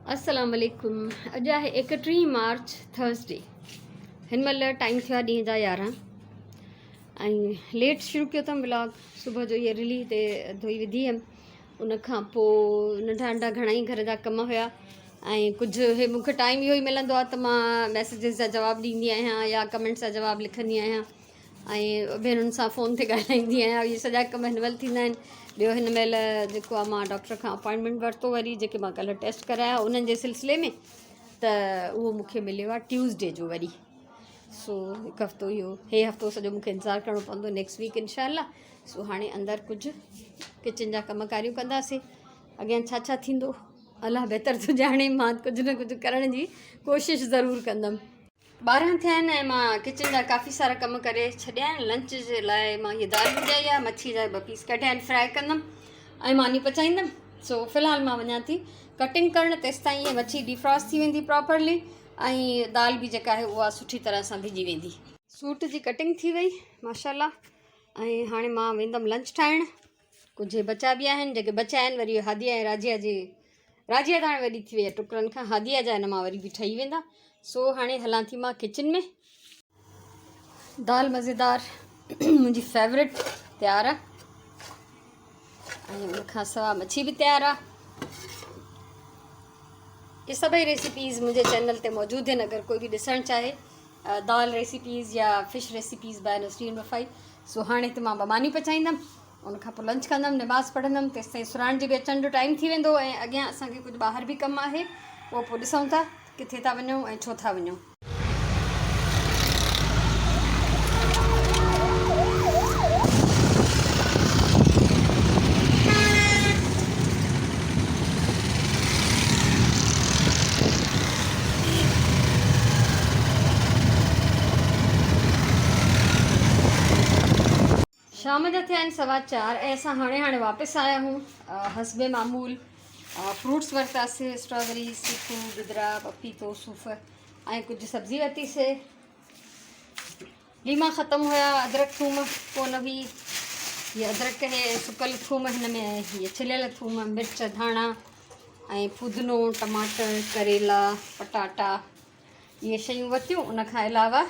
अस्सलाम वालेकुम। अॼु आहे 31 मार्च थर्सडे। हिन महिल टाइम थियो आहे ॾींहं जा 11 ऐं लेट शुरू कयो अथमि व्लॉग। सुबुह जो इहे रिली ते धोई विधी हुअमि। उन खां पोइ नंढा नंढा घणा ई घर जा कम हुया ऐं कुझु मूंखे टाइम इहो ई मिलंदो आहे त मां मैसेजिस जा जवाब ॾींदी आहियां या कमेंट्स जा जवाब लिखंदी आहियां ऐं भेनरुनि सां फ़ोन ते ॻाल्हाईंदी आहियां। इहे सॼा कम हिन महिल थींदा आहिनि। ॿियो हिन महिल जेको आहे मां डॉक्टर खां अपॉइंटमेंट वरितो, वरी जेके मां कल्ह टेस्ट कराया उन्हनि जे सिलसिले में, त उहो मूंखे मिलियो आहे ट्यूसडे जो वरी। सो हिकु हफ़्तो इहो हफ़्तो सॼो मूंखे इंतज़ारु करिणो पवंदो। नेक्स्ट वीक इनशाला। सो हाणे अंदरि कुझु किचन जा कम कारियूं कंदासीं। अॻियां छा छा थींदो अलाह बहितर थो ॼाणे। मां कुझु न कुझु करण जी कोशिशि ज़रूरु कंदमि। 12 थिया आहिनि ऐं मां किचन जा काफ़ी सारा कम करे छॾिया आहिनि। लंच जे लाइ मां हीअ दाल विझाई आहे, मच्छी जा 2 पीस कटिया आहिनि, फ्राए कंदमि ऐं मानी पचाईंदमि। सो फ़िलहालु मां वञा थी कटिंग करणु, तेसि ताईं इहे मच्छी डिफ्रॉस्ट थी वेंदी प्रॉपरली ऐं दाल बि जेका आहे उहा सुठी तरह सां भीजी वेंदी। सूट जी कटिंग थी वई माशाल्लाह ऐं हाणे मां वेंदमि लंच ठाहिणु। कुझु बचा बि आहिनि, जेके बचा आहिनि वरी हादिया ऐं राजिया त हाणे वॾी थी वई आहे टुकरनि खां, हादिया जा हिन मां वरी बि ठही वेंदा। सो हाणे हलां थी मां किचन में। दाल मज़ेदार मुंहिंजी फेवरेट तयारु आहे ऐं उनखां सवाइ मच्छी बि तयारु आहे। ये सभई रेसिपीज़ मुंहिंजे चैनल ते मौजूदु आहिनि। अगरि कोई बि ॾिसणु चाहे दाल रेसिपीज़ या फ़िश रेसिपीज़ बाय नसरीन वफ़ाई। सो हाणे त मां बमानी पचाईंदमि, उनखां पोइ लंच कंदमि, नमाज़ पढ़ंदमि, तेसि ताईं सुराण जे बि अचण जो टाइम थी वेंदो ऐं अॻियां असांखे कुझु ॿाहिरि बि कमु आहे, उहो पोइ ॾिसूं था किथे था वञूं ऐं छो था वञूं। शाम जा थिया आहिनि 4:15 ऐं असां हाणे वापसि आया आहियूं हस्बे मामूल। फ्रूट्स वरितासीं, स्ट्रॉबेरी, चीकू, गिदरा, पपीतो, सूफ़ ऐं कुझु सब्ज़ी वरितीसीं। लीमा ख़तमु हुया, अदरक थूम कोन हुई। हीअ अदरक ऐं सुकल थूम हिन में आहे, हीअ छिलियल थूम, मिर्च, धाणा ऐं फुदनो, टमाटर, करेला, पटाटा, इहे शयूं वरितियूं। उनखां अलावा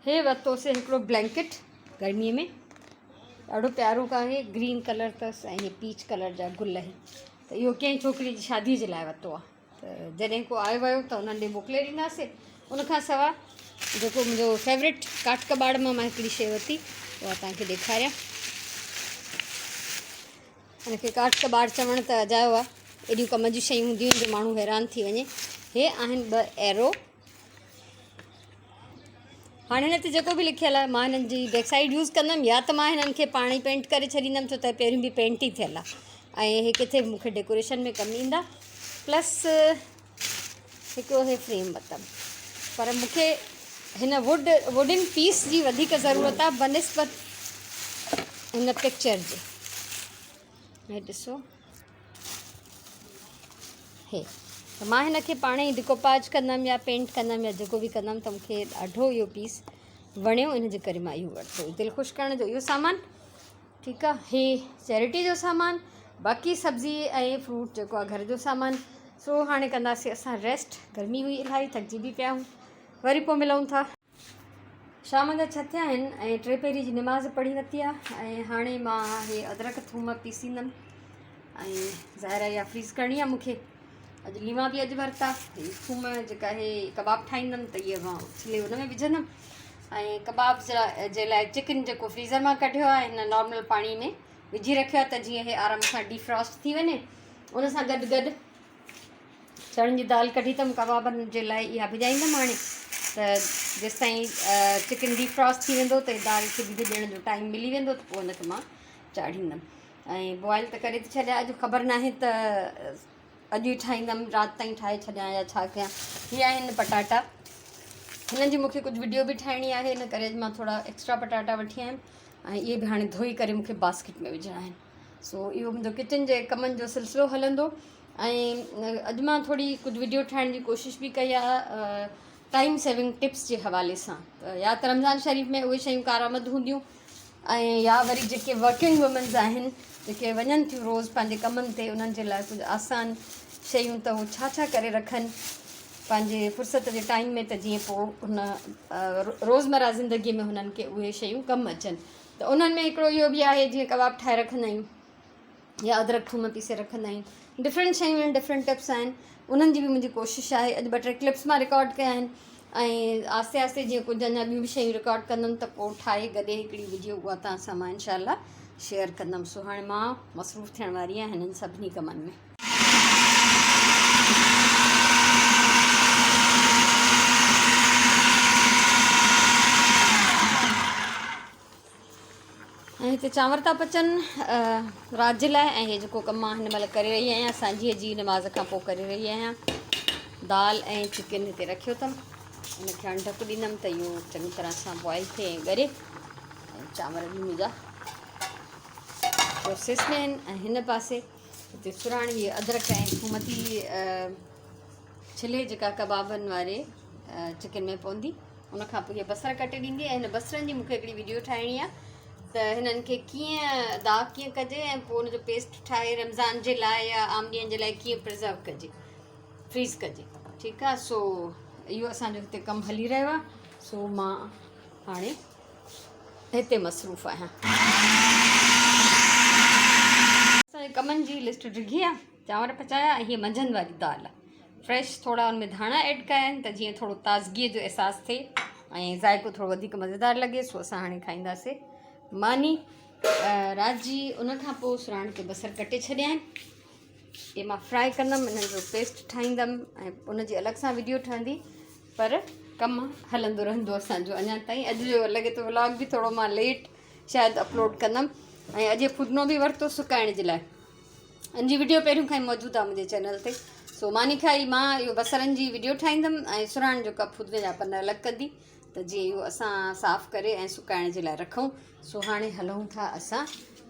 हे वरितोसीं हिकिड़ो ब्लैंकेट गर्मीअ में, ॾाढो प्यारो आहे, ग्रीन कलर अथसि ऐं इहे पीच कलर जा गुल आहिनि। त इहो कंहिं छोकिरी जी शादी जे लाइ वरितो आहे, त जॾहिं को आयो वियो त उन्हनि ॾे मोकिले ॾींदासीं। उनखां सवाइ जेको मुंहिंजो फेवरेट काठ कबाड़ मां हिकिड़ी शइ वरिती, उहा तव्हांखे ॾेखारियां। हिनखे काठ कबाड़ चवणु त अजायो आहे, एॾियूं कम जी शयूं हूंदियूं आहिनि जो माण्हू हैरान थी वञे। हे आहिनि 2 एरो। हाणे हिन ते जेको बि लिखियलु आहे मां हिननि जी बैकसाइड यूज़ कंदमि, या त मां हिननि खे पाण ई पेंट करे छॾींदमि, छो त पहिरियों बि पेंट ई थियल आहे ऐं हे किथे मूंखे डेकोरेशन में कमु ईंदा। प्लस हिकिड़ो हे फ्रेम वरितमि, पर मूंखे हिन वुडन पीस जी वधीक ज़रूरत आहे बनिस्बत हिन पिक्चर जे। हे ॾिसो, हे त मां हिन खे पाण ई डिकोपाज कंदमि या पेंट कंदमि या जेको बि कंदमि, त मूंखे ॾाढो इहो पीस वणियो, इन जे करे मां इहो वरितो। दिलि ख़ुशि करण जो इहो सामान ठीकु आहे। हे चैरिटी जो सामान, बाक़ी सब्ज़ी ऐं फ्रूट जेको आहे घर जो सामान। सो हाणे कंदासीं असां रेस्ट। गर्मी हुई इलाही, थकिजी बि पिया आहियूं, वरी पोइ मिलूं था। शाम जा 6 थिया आहिनि ऐं 3 पहिरीं जी नमाज़ पढ़ी वरिती आहे ऐं हाणे मां हे अदरक थूम पीसींदमि ऐं ज़ाहिर या फ्रीज़ करणी आहे मूंखे। अॼु लीमा बि अॼु वरिता। थूम जेका हे कबाब ठाहींदमि त इहे मां छिले हुन में विझंदमि ऐं कबाब जे लाइ चिकन जेको फ्रीज़र मां कढियो आहे हिन नॉर्मल पाणी में विझी रखियो आहे, त जीअं हे आराम सां डिफ्रॉस्ट थी वञे। उन सां गॾु गॾु चणनि जी दाल कढी अथमि कबाबनि जे लाइ, इहा भिजाईंदमि हाणे, त जेसि ताईं चिकन डिफ्रॉस्ट थी वेंदो त दाल खे बि भिॼण जो टाइम मिली वेंदो, त पोइ हुनखे मां चाढ़ींदमि ऐं बॉइल त करे थी छॾियां। अॼु ख़बर नाहे त अॼु ई ठाहींदमि, राति ताईं ठाहे छॾियां या छा कयां। इहे आहिनि पटाटा, हिननि जी मूंखे कुझु वीडियो बि ठाहिणी आहे, इन करे अॼु मां थोरा एक्स्ट्रा पटाटा वठी आयमि ऐं इहे बि हाणे धोई करे मूंखे बास्केट में विझणा आहिनि। सो इहो मुंहिंजो किचन जे कमनि जो सिलसिलो हलंदो ऐं अॼु मां थोरी कुझु वीडियो ठाहिण जी कोशिशि बि कई आहे टाइम सेविंग टिप्स जे हवाले सां। त या त रमज़ान शरीफ़ में उहे शयूं कारआमद हूंदियूं ऐं या वरी जेके वर्किंग वुमेन्स आहिनि, जेके वञनि थियूं रोज़ु पंहिंजे कमनि ते, उन्हनि जे लाइ कुझु आसान शयूं त हू छा करे रखनि पंहिंजे फ़ुर्सत जे टाइम में, त जीअं पोइ हुन रोज़मर्रा ज़िंदगीअ में हुननि खे उहे शयूं कमु अचनि। त उन्हनि में हिकिड़ो इहो बि आहे, जीअं कबाब ठाहे रखंदा आहियूं या अदरक थूम पीसे रखंदा आहियूं, डिफरेंट शयूं आहिनि, डिफरेंट टिप्स आहिनि, उन्हनि जी बि मुंहिंजी कोशिशि आहे। अॼु 2-3 क्लिप्स मां रिकॉर्ड कया आहिनि ऐं आस्ते आस्ते जीअं कुझु अञा ॿियूं बि शयूं रिकॉर्ड कंदमि त पोइ ठाहे गॾे हिकिड़ी वीडियो उहा तव्हां सां मां इनशाला शेयर कंदमि। सो हाणे मां मसरूफ़ थियण वारी आहियां हिननि सभिनी कमनि में। ऐं हिते चांवर था पचनि राति जे लाइ, ऐं इहे जेको कमु मां हिन महिल करे रही आहियां सांझीअ जी नमाज़ खां पोइ करे रही आहियां। दाल ऐं चिकन हिते रखियो अथमि, हिनखे हाणे ढकु ॾींदमि त इहो चङी तरह सां बॉइल थिए ऐं ॻरे। ऐं चांवर बि मुंहिंजा प्रोसेस में आहिनि। ऐं हिन पासे हिते सुराणी इहे अदरक ऐं थूम थी छिले, जेका कबाबनि वारे चिकन में पवंदी। उनखां पोइ इहे बसर कटे ॾींदी, ऐं हिन बसरनि जी मूंखे हिकिड़ी वीडियो ठाहिणी आहे त हिननि खे कीअं दाग कीअं कजे ऐं पोइ हुनजो पेस्ट ठाहे रमज़ान जे लाइ या आम ॾींहंनि जे लाइ कीअं प्रिज़र्व कजे, फ्रीज़ कजे। ठीकु आहे। सो इहो असांजो हिते कमु हली रहियो आहे। सो मां हाणे हिते मसरूफ़ आहियां। असांजे कमनि जी लिस्ट डिघी आहे। चांवर पचाया ऐं हीअ मंझंदि वारी दाल आहे फ्रेश, थोरा हुनमें धाणा ऐड कया आहिनि त जीअं थोरो ताज़गीअ जो अहसासु थिए ऐं ज़ाइक़ो थोरो वधीक मज़ेदार लॻे। सो असां हाणे खाईंदासीं मानी राति जी। उनखां पोइ सुराण ते बसर कटे छॾिया आहिनि, इहे मां फ्राए कंदमि, इन्हनि जो पेस्ट ठाहींदमि ऐं उनजी अलॻि सां वीडियो ठहंदी। पर कमु हलंदो रहंदो असांजो अञा ताईं। अॼु जो लॻे थो व्लॉग बि थोरो मां लेट शायदि अपलोड कंदमि। ऐं अॼु फुदनो बि वरितो सुकाइण जे लाइ, इन जी वीडियो पहिरियों खां ई मौजूदु आहे मुंहिंजे चैनल ते। सो मानी खाई मां इहो बसरनि जी वीडियो ठाहींदमि ऐं सुराण जो कप फुदने जा पन अलॻि कंदी, त जीअं इहो असां साफ़ु करे ऐं सुकाइण जे लाइ रखूं। सो हाणे हलूं था असां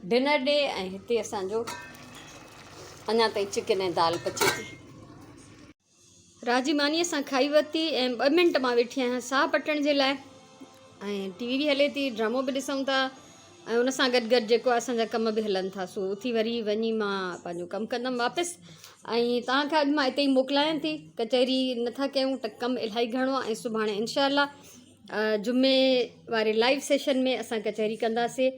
डिनर ॾे। ऐं हिते असांजो अञा ताईं चिकन ऐं दाल पचे थी। राति जी मानी असां खाई वरिती ऐं 2 मिंट मां वेठी आहियां साह पटण जे लाइ, ऐं टीवी बि हले थी, ड्रामो बि ॾिसूं था, ऐं उन सां गॾु जेको आहे असांजा कम बि हलनि था। सो उथी वरी वञी मां पंहिंजो कमु कंदमि वापसि। ऐं तव्हांखे अॼु मां हिते ई मोकिलायां थी, कचहरी नथा कयूं त कमु इलाही घणो आहे। ऐं सुभाणे इनशाला जुमे वारे लाइव सेशन में असां कचहरी कंदासीं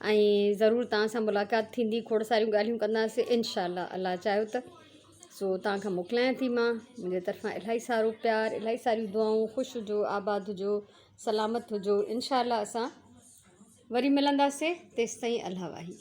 ऐं ज़रूरु तव्हां सां मुलाक़ात थींदी, खोड़ सारियूं ॻाल्हियूं कंदासीं इनशाला, अल्लाह चाहियो त। सो तव्हांखां मोकिलायां थी मां, मुंहिंजे तरफ़ां इलाही सारो प्यार, इलाही सारियूं दुआऊं, ख़ुशि हुजो, आबाद हुजो, सलामत हुजो। इनशाला असां वरी मिलंदासीं, तेसिताईं अल्लाह वाही।